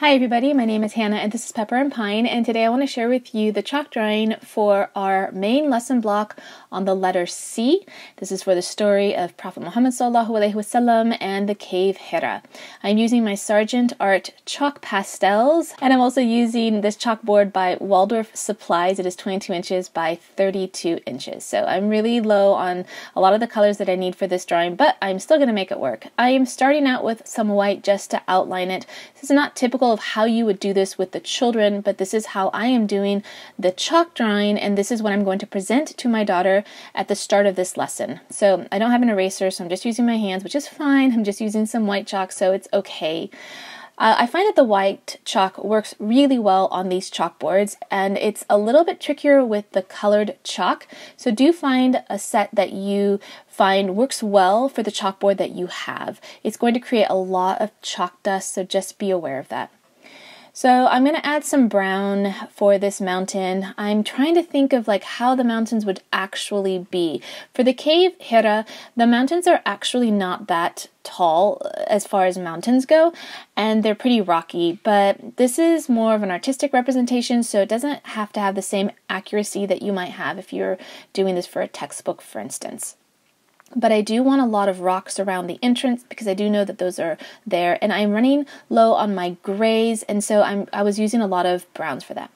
Hi everybody, my name is Hannah and this is Pepper and Pine, and today I want to share with you the chalk drawing for our main lesson block on the letter C. This is for the story of Prophet Muhammad ﷺ and the cave Hira. I'm using my Sargent Art chalk pastels, and I'm also using this chalkboard by Waldorf Supplies. It is 22 inches by 32 inches. So I'm really low on a lot of the colors that I need for this drawing, but I'm still going to make it work. I am starting out with some white just to outline it. This is not typical of how you would do this with the children, but this is how I am doing the chalk drawing, and this is what I'm going to present to my daughter at the start of this lesson. So I don't have an eraser, so I'm just using my hands, which is fine. I'm just using some white chalk, so it's okay. I find that the white chalk works really well on these chalkboards, and it's a little bit trickier with the colored chalk. So do find a set that you find works well for the chalkboard that you have. It's going to create a lot of chalk dust, so just be aware of that. So I'm going to add some brown for this mountain. I'm trying to think of how the mountains would actually be. For the cave Hira, the mountains are actually not that tall as far as mountains go, and they're pretty rocky, but this is more of an artistic representation, so it doesn't have to have the same accuracy that you might have if you're doing this for a textbook, for instance. But I do want a lot of rocks around the entrance because I do know that those are there, and I'm running low on my grays, and so I was using a lot of browns for that.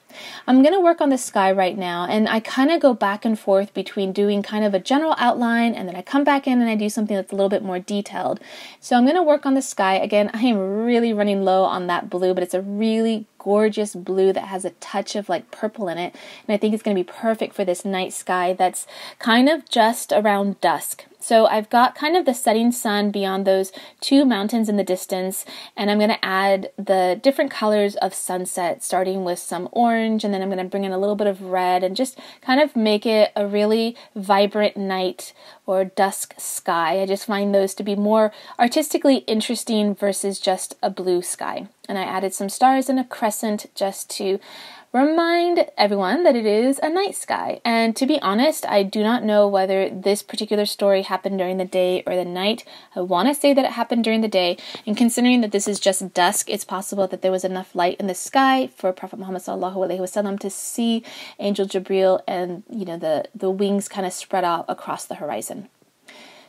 I'm going to work on the sky right now, and I kind of go back and forth between doing kind of a general outline, and then I come back in and I do something that's a little bit more detailed. So I'm going to work on the sky. Again, I am really running low on that blue, but it's a really gorgeous blue that has a touch of purple in it, and I think it's going to be perfect for this night sky that's kind of just around dusk. So I've got kind of the setting sun beyond those two mountains in the distance, and I'm going to add the different colors of sunset, starting with some orange, and then I'm going to bring in a little bit of red and just kind of make it a really vibrant night or dusk sky. I just find those to be more artistically interesting versus just a blue sky. And I added some stars and a crescent just to remind everyone that it is a night sky. And to be honest, I do not know whether this particular story happened during the day or the night. I want to say that it happened during the day, and considering that this is just dusk, it's possible that there was enough light in the sky for Prophet Muhammad ﷺ to see Angel Jibril and the wings kind of spread out across the horizon.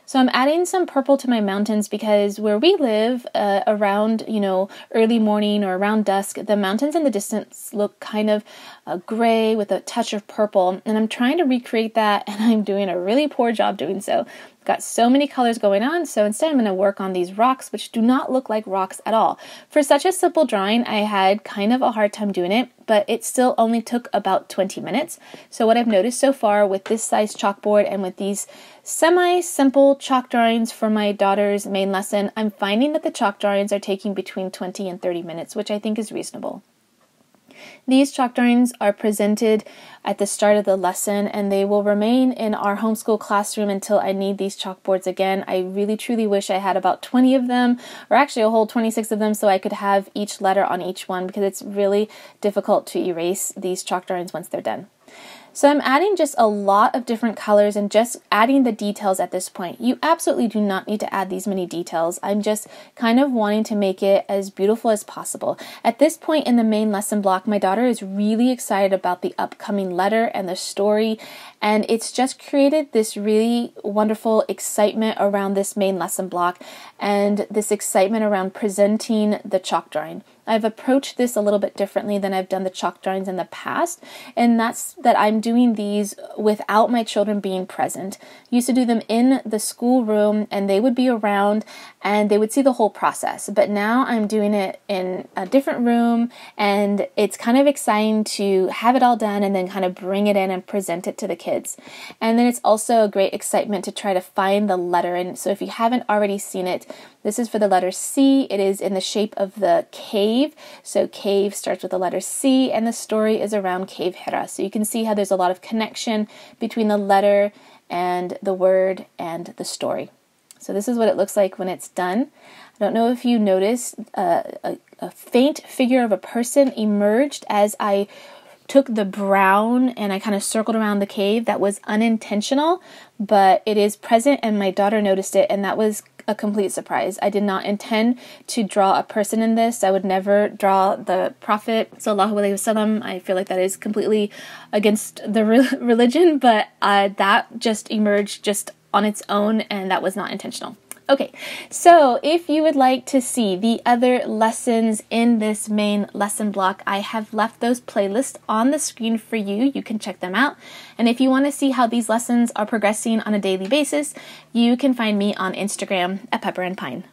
So I'm adding some purple to my mountains because where we live, around, early morning or around dusk, the mountains in the distance look kind of gray with a touch of purple. And I'm trying to recreate that, and I'm doing a really poor job doing so. Got so many colors going on, so instead I'm going to work on these rocks, which do not look like rocks at all. For such a simple drawing, I had kind of a hard time doing it, but it still only took about 20 minutes. So what I've noticed so far with this size chalkboard and with these semi-simple chalk drawings for my daughter's main lesson, I'm finding that the chalk drawings are taking between 20 and 30 minutes, which I think is reasonable. These chalk drawings are presented at the start of the lesson, and they will remain in our homeschool classroom until I need these chalkboards again. I really truly wish I had about 20 of them, or actually a whole 26 of them, so I could have each letter on each one, because it's really difficult to erase these chalk drawings once they're done. So I'm adding just a lot of different colors and just adding the details at this point. You absolutely do not need to add these many details. I'm just kind of wanting to make it as beautiful as possible. At this point in the main lesson block, my daughter is really excited about the upcoming letter and the story, and it's just created this really wonderful excitement around this main lesson block and this excitement around presenting the chalk drawing. I've approached this a little bit differently than I've done the chalk drawings in the past, and that's that I'm doing these without my children being present. I used to do them in the schoolroom, and they would be around and they would see the whole process. But now I'm doing it in a different room, and it's kind of exciting to have it all done and then kind of bring it in and present it to the kids. And then it's also a great excitement to try to find the letter. And so if you haven't already seen it, this is for the letter C. It is in the shape of the cave. So cave starts with the letter C, and the story is around cave Hira. So you can see how there's a lot of connection between the letter and the word and the story. So this is what it looks like when it's done. I don't know if you noticed a faint figure of a person emerged as I took the brown and I kind of circled around the cave. That was unintentional, but it is present, and my daughter noticed it, and that was a complete surprise. I did not intend to draw a person in this. I would never draw the Prophet sallallahu alaihi wasallam. I feel like that is completely against the religion, but that just emerged just on its own, and that was not intentional. Okay, so if you would like to see the other lessons in this main lesson block, I have left those playlists on the screen for you. You can check them out. And if you want to see how these lessons are progressing on a daily basis, you can find me on Instagram at Pepper and Pine.